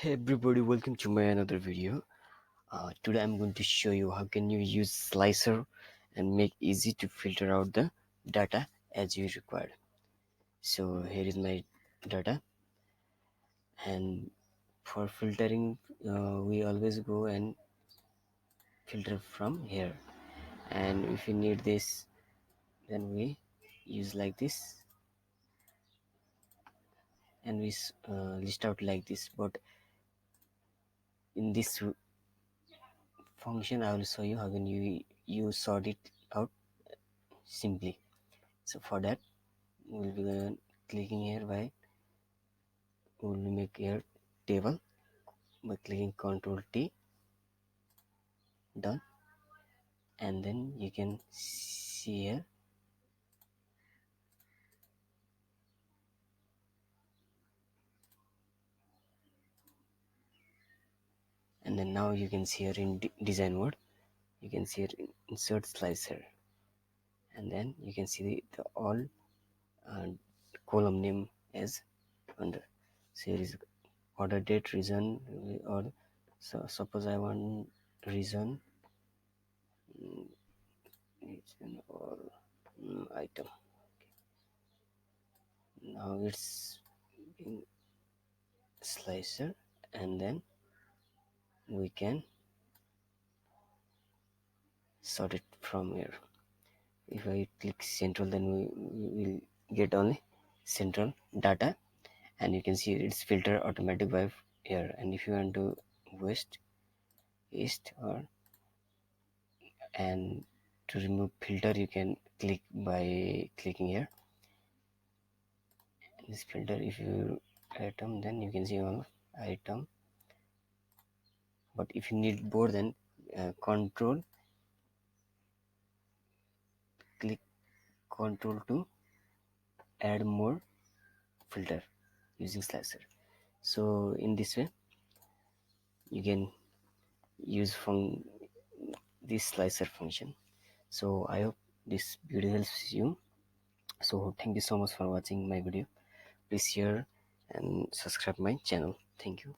Hey everybody, welcome to my another video. Today I'm going to show you how can you use slicer and make easy to filter out the data as you required. So here is my data, and for filtering we always go and filter from here, and if you need this then we use like this, and we list out like this. But in this function I will show you how can you sort it out simply. So for that we'll be clicking here by we'll make here table by clicking Ctrl T, done. And then you can see here, and then now you can see here in design mode, you can see here insert slicer, and then you can see the all uh, column name as under. So here is order date, reason, or so suppose I want reason, reason or item. Now it's being slicer, and then we can sort it from here. If I click central, then we will get only central data, and you can see it's filter automatic by here. And if you want to west, east, or and to remove filter, you can click by clicking here this filter. If you item, then you can see all item. But if you need more, then control click control to add more filter using slicer. So in this way you can use from this slicer function. So I hope this video helps you. So thank you so much for watching my video. Please share and subscribe my channel. Thank you.